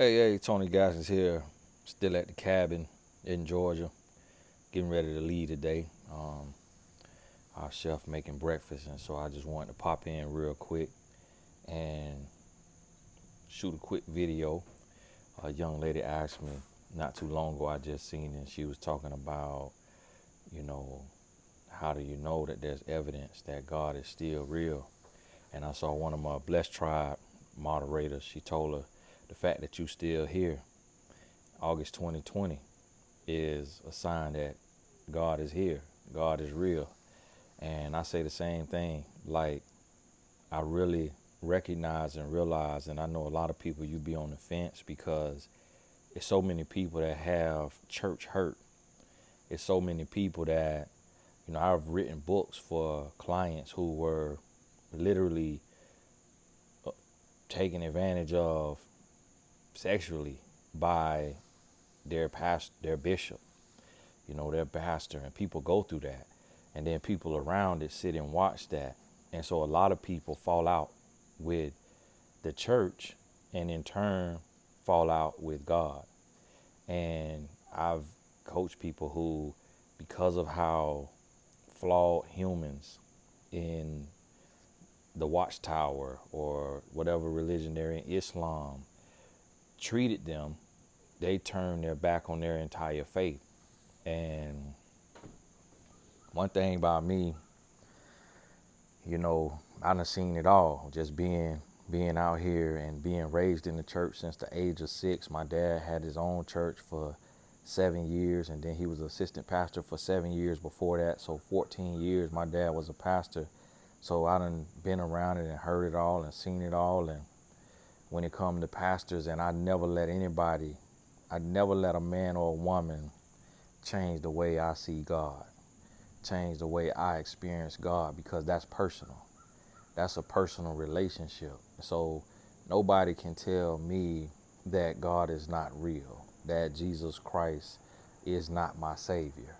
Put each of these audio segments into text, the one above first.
Hey, Tony Gass is here, still at the cabin in Georgia, getting ready to leave today. Our chef making breakfast, and so I just wanted to pop in real quick and shoot a quick video. A young lady asked me not too long ago, I just seen it, and she was talking about, you know, how do you know that there's evidence that God is still real? And I saw one of my Blessed Tribe moderators, she told her, the fact that you still here, August 2020, is a sign that God is here. God is real. And I say the same thing. Like, I really recognize and realize, and I know a lot of people, you be on the fence because it's so many people that have church hurt. It's so many people that, I've written books for clients who were literally taken advantage of sexually by their bishop, their pastor, and people go through that. And then people around it sit and watch that. And so a lot of people fall out with the church and in turn fall out with God. And I've coached people who, because of how flawed humans in the Watchtower or whatever religion they're in, Islam, treated them, they turned their back on their entire faith. And one thing about me, I done seen it all. Just being out here and being raised in the church since the age of 6. My dad had his own church for 7 years, and then he was assistant pastor for 7 years before that. So 14 years my dad was a pastor. So I done been around it and heard it all and seen it all. And when it come to pastors, and I never let a man or a woman change the way I see God, change the way I experience God, because that's personal. That's a personal relationship. So nobody can tell me that God is not real, that Jesus Christ is not my Savior.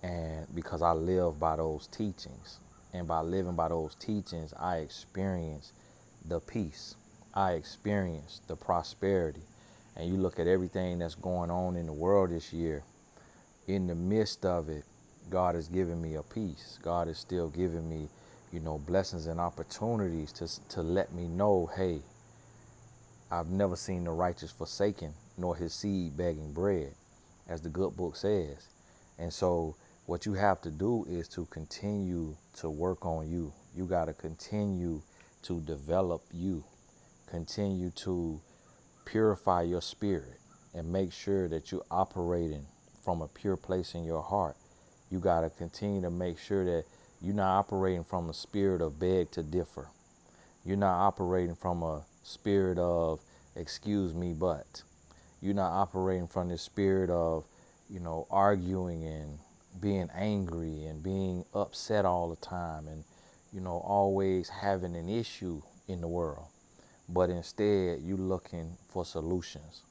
And because I live by those teachings. And by living by those teachings, I experience the peace. I experience the prosperity. And you look at everything that's going on in the world this year, in the midst of it, God is giving me a peace. God is still giving me, blessings and opportunities to let me know, hey, I've never seen the righteous forsaken, nor his seed begging bread, as the good book says. And so what you have to do is to continue to work on you. You got to continue to develop you. Continue to purify your spirit and make sure that you're operating from a pure place in your heart. You got to continue to make sure that you're not operating from a spirit of beg to differ. You're not operating from a spirit of excuse me, but. You're not operating from the spirit of, arguing and being angry and being upset all the time and, always having an issue in the world. But instead, you looking for solutions.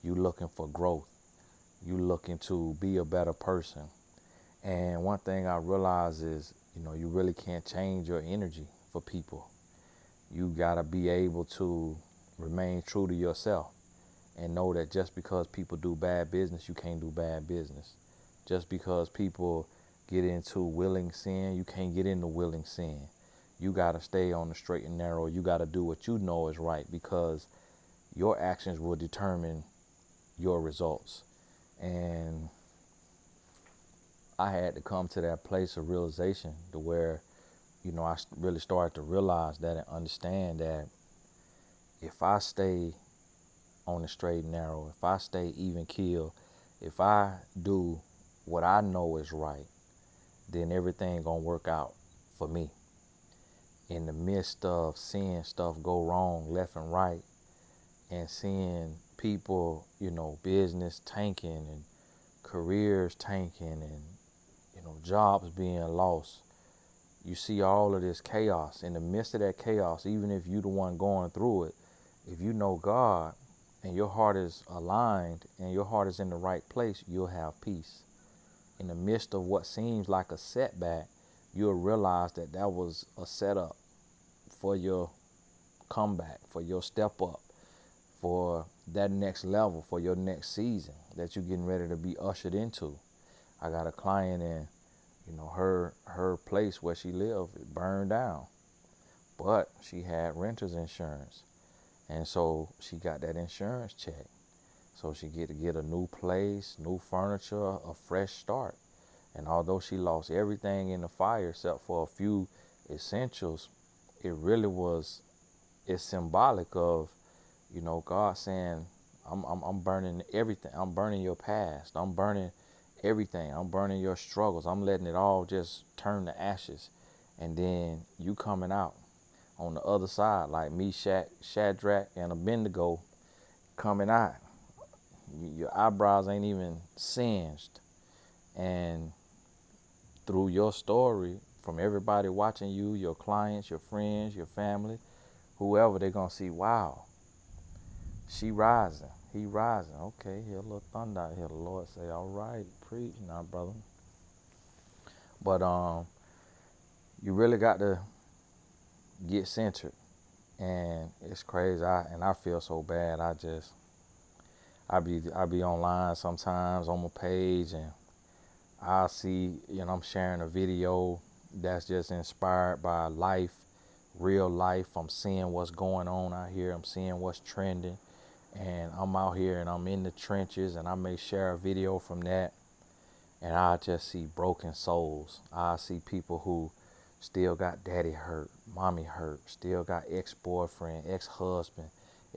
You looking for growth. You looking to be a better person. And one thing I realize is, you really can't change your energy for people. You got to be able to remain true to yourself and know that just because people do bad business, you can't do bad business. Just because people get into willing sin, you can't get into willing sin. You got to stay on the straight and narrow. You got to do what you know is right, because your actions will determine your results. And I had to come to that place of realization to where, I really started to realize that and understand that if I stay on the straight and narrow, if I stay even keel, if I do what I know is right, then everything gonna work out for me. In the midst of seeing stuff go wrong left and right, and seeing people, business tanking and careers tanking and, jobs being lost, you see all of this chaos. In the midst of that chaos, even if you're the one going through it, if you know God and your heart is aligned and your heart is in the right place, you'll have peace. In the midst of what seems like a setback, you'll realize that that was a setup for your comeback, for your step up, for that next level, for your next season that you're getting ready to be ushered into. I got a client and her place where she lived, it burned down, but she had renter's insurance, and so she got that insurance check. So she get to get a new place, new furniture, a fresh start. And although she lost everything in the fire except for a few essentials, it really was, it's symbolic of, God saying, I'm burning everything. I'm burning your past. I'm burning everything. I'm burning your struggles. I'm letting it all just turn to ashes. And then you coming out on the other side like Meshach, Shadrach, and Abednego coming out. Your eyebrows ain't even singed. And through your story, from everybody watching you, your clients, your friends, your family, whoever, they're going to see, wow, she rising, he rising. Okay, hear a little thunder out here. The Lord say, all right, preach now, brother. But you really got to get centered. And it's crazy. I feel so bad. I be online sometimes on my page, and I see, I'm sharing a video that's just inspired by life, real life. I'm seeing what's going on out here. I'm seeing what's trending. And I'm out here and I'm in the trenches, and I may share a video from that, and I just see broken souls. I see people who still got daddy hurt, mommy hurt, still got ex-boyfriend, ex-husband,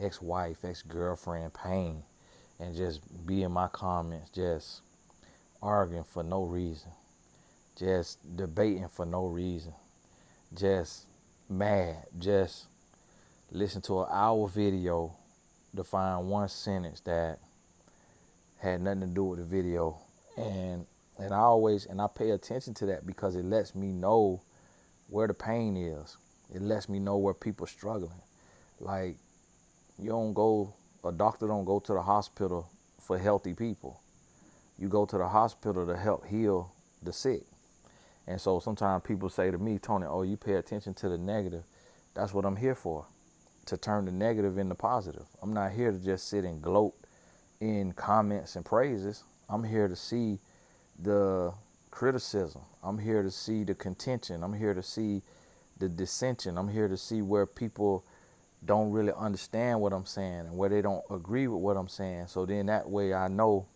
ex-wife, ex-girlfriend pain, and just be in my comments just arguing for no reason, just debating for no reason, just mad, just listen to an hour video to find one sentence that had nothing to do with the video. And I pay attention to that because it lets me know where the pain is. It lets me know where people are struggling. Like, a doctor don't go to the hospital for healthy people. You go to the hospital to help heal the sick. And so sometimes people say to me, Tony, oh, you pay attention to the negative. That's what I'm here for, to turn the negative into positive. I'm not here to just sit and gloat in comments and praises. I'm here to see the criticism. I'm here to see the contention. I'm here to see the dissension. I'm here to see where people don't really understand what I'm saying and where they don't agree with what I'm saying. So then that way I know,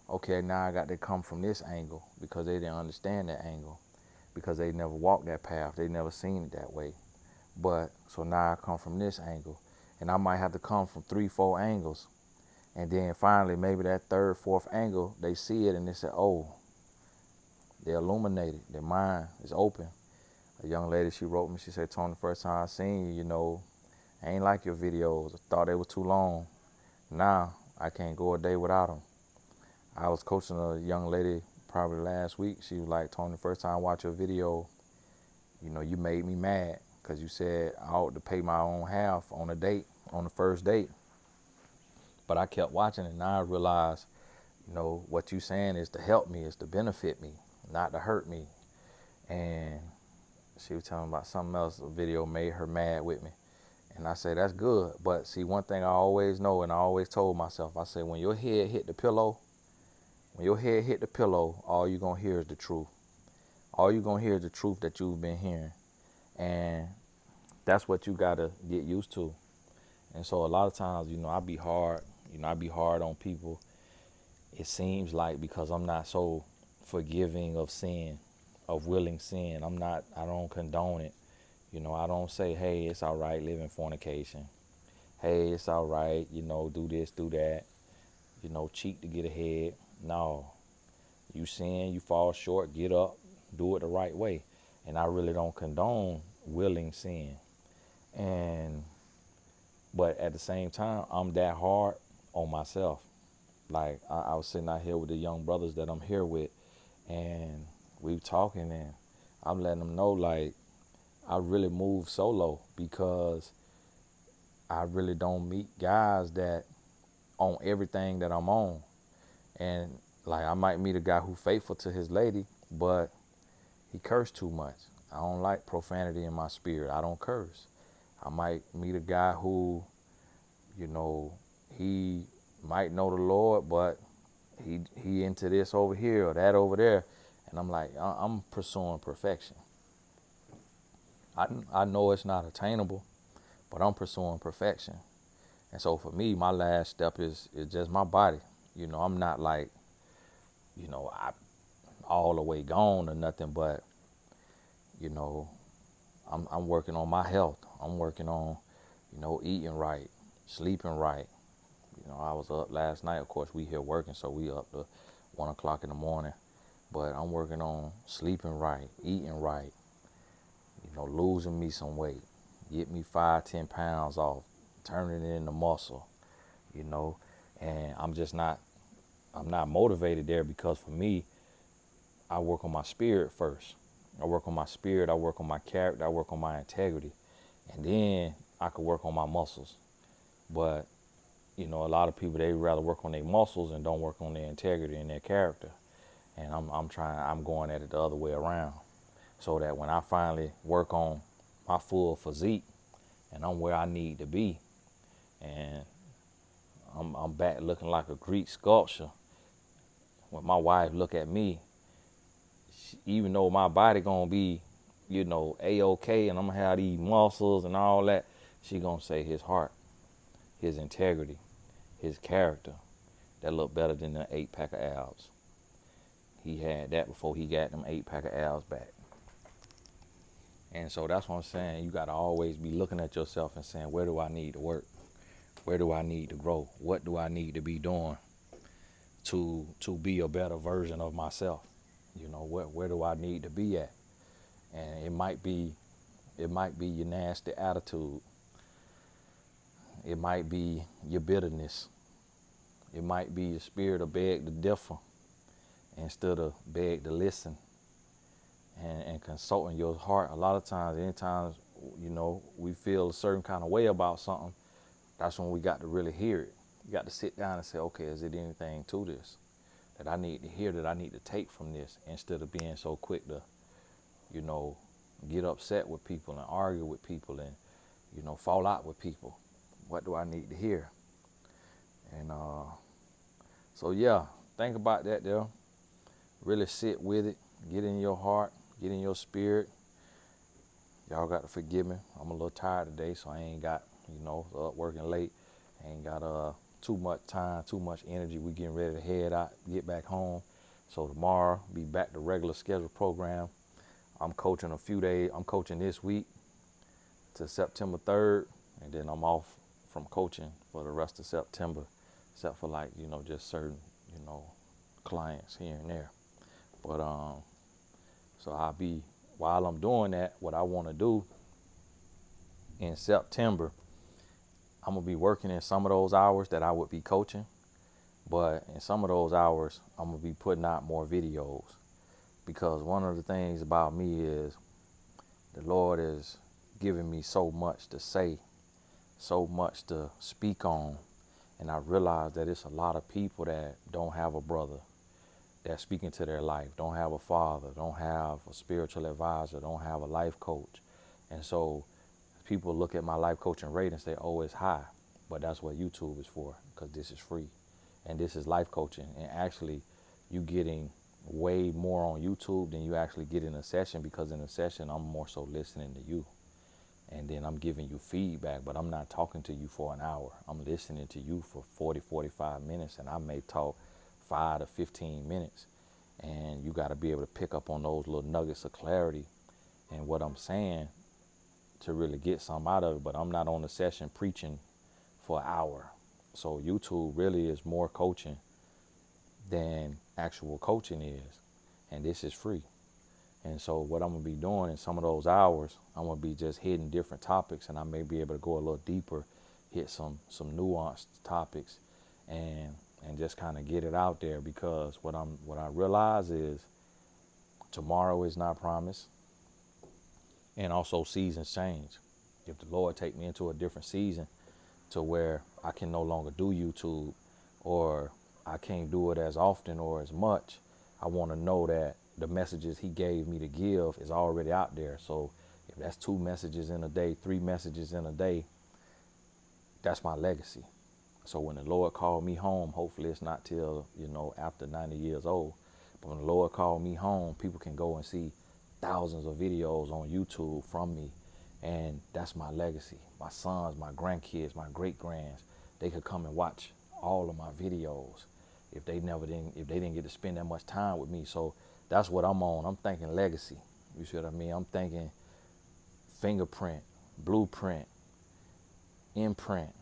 okay, now I got to come from this angle because they didn't understand that angle, because they never walked that path. They never seen it that way. But so now I come from this angle, and I might have to come from 3-4 angles. And then finally, maybe that third, fourth angle, they see it and they say, oh, they're illuminated. Their mind is open. A young lady, she wrote me, she said, Tony, the first time I seen you, I ain't like your videos. I thought they were too long. Now I can't go a day without them. I was coaching a young lady probably last week. She was like, Tony, the first time I watched your video, you made me mad because you said I ought to pay my own half on a date, on the first date. But I kept watching, and now I realized, what you saying is to help me, is to benefit me, not to hurt me. And she was telling me about something else, a video made her mad with me. And I said, that's good. But see, one thing I always know, and I always told myself, I said, when your head hit the pillow, all you're going to hear is the truth. All you're going to hear is the truth that you've been hearing. And that's what you got to get used to. And so a lot of times, I be hard. I be hard on people. It seems like because I'm not so forgiving of sin, of willing sin. I don't condone it. I don't say, hey, it's all right, live in fornication. Hey, it's all right, do this, do that. Cheat to get ahead. No. You sin, you fall short, get up, do it the right way. And I really don't condone willing sin. But at the same time, I'm that hard on myself. Like, I was sitting out here with the young brothers that I'm here with, and we talking, and I'm letting them know, like, I really move solo because I really don't meet guys that on everything that I'm on. And like, I might meet a guy who faithful to his lady, but he cursed too much. I don't like profanity in my spirit. I don't curse. I might meet a guy who, he might know the Lord, but he into this over here or that over there. And I'm like, I'm pursuing perfection. I know it's not attainable, but I'm pursuing perfection. And so for me, my last step is just my body. I'm not like, I all the way gone or nothing, but you know, I'm working on my health. I'm working on, eating right, sleeping right. I was up last night. Of course, we here working, so we up to 1 o'clock in the morning. But I'm working on sleeping right, eating right, losing me some weight, get me 5, 10 pounds off, turning it into muscle, you know, and I'm not motivated there because for me, I work on my spirit first. I work on my spirit, I work on my character, I work on my integrity, and then I could work on my muscles. But, a lot of people, they rather work on their muscles and don't work on their integrity and their character. And I'm going at it the other way around. So that when I finally work on my full physique and I'm where I need to be, and I'm back looking like a Greek sculpture, when my wife look at me, even though my body gonna be, A-OK, and I'm gonna have these muscles and all that, she gonna say his heart, his integrity, his character, that look better than the 8-pack of abs. He had that before he got them 8-pack of abs back. And so that's what I'm saying. You got to always be looking at yourself and saying, where do I need to work? Where do I need to grow? What do I need to be doing to be a better version of myself? Where do I need to be at? And it might be your nasty attitude. It might be your bitterness. It might be your spirit of beg to differ instead of beg to listen. And consulting your heart. A lot of times, anytime, we feel a certain kind of way about something, that's when we got to really hear it. You got to sit down and say, okay, is it anything to this that I need to hear, that I need to take from this, instead of being so quick to, get upset with people and argue with people and, fall out with people. What do I need to hear? And so, yeah, think about that there. Really sit with it. Get in your heart. Get in your spirit. Y'all got to forgive me. I'm a little tired today, so I ain't got, up working late. I ain't got too much time, too much energy. We getting ready to head out, get back home. So tomorrow, be back to regular scheduled program. I'm coaching a few days. I'm coaching this week to September 3rd, and then I'm off from coaching for the rest of September, except for just certain, clients here and there. But so while I'm doing that, what I want to do in September, I'm going to be working in some of those hours that I would be coaching. But in some of those hours, I'm going to be putting out more videos. Because one of the things about me is the Lord is giving me so much to say, so much to speak on. And I realize that it's a lot of people that don't have a brother that's speaking to their life, don't have a father, don't have a spiritual advisor, don't have a life coach. And so people look at my life coaching rate and say, oh, it's high. But that's what YouTube is for, because this is free. And this is life coaching. And actually, you getting way more on YouTube than you actually get in a session, because in a session, I'm more so listening to you. And then I'm giving you feedback, but I'm not talking to you for an hour. I'm listening to you for 40, 45 minutes, and I may talk 5 to 15 minutes. And you got to be able to pick up on those little nuggets of clarity and what I'm saying to really get something out of it. But I'm not on the session preaching for an hour. So YouTube really is more coaching than actual coaching is. And this is free. And so what I'm going to be doing in some of those hours, I'm going to be just hitting different topics, and I may be able to go a little deeper, hit some nuanced topics, and just kind of get it out there, because what I realize is tomorrow is not promised, and also seasons change. If the Lord take me into a different season to where I can no longer do YouTube, or I can't do it as often or as much, I want to know that the messages he gave me to give is already out there. So if that's 2 messages in a day, 3 messages in a day, that's my legacy. So when the Lord called me home, hopefully it's not till, after 90 years old. But when the Lord called me home, people can go and see thousands of videos on YouTube from me. And that's my legacy. My sons, my grandkids, my great grands, they could come and watch all of my videos if they didn't get to spend that much time with me. So that's what I'm on. I'm thinking legacy. You see what I mean? I'm thinking fingerprint, blueprint, imprint,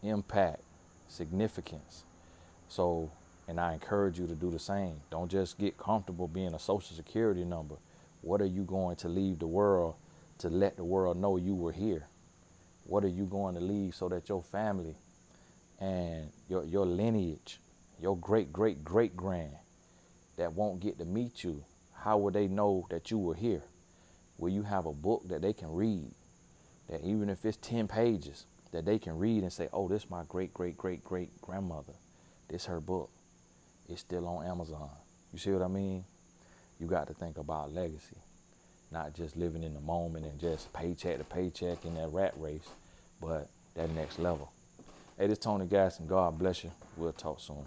impact, significance. So, and I encourage you to do the same. Don't just get comfortable being a social security number. What are you going to leave the world to let the world know you were here? What are you going to leave so that your family and your lineage, your great great great grand that won't get to meet you, how will they know that you were here? Will you have a book that they can read, that even if it's 10 pages, that they can read and say, oh, this is my great great great great grandmother, this her book, it's still on Amazon. You see what I mean? You got to think about legacy, not just living in the moment and just paycheck to paycheck in that rat race, but that next level. Hey, this is Tony Gaston. God bless you. We'll talk soon.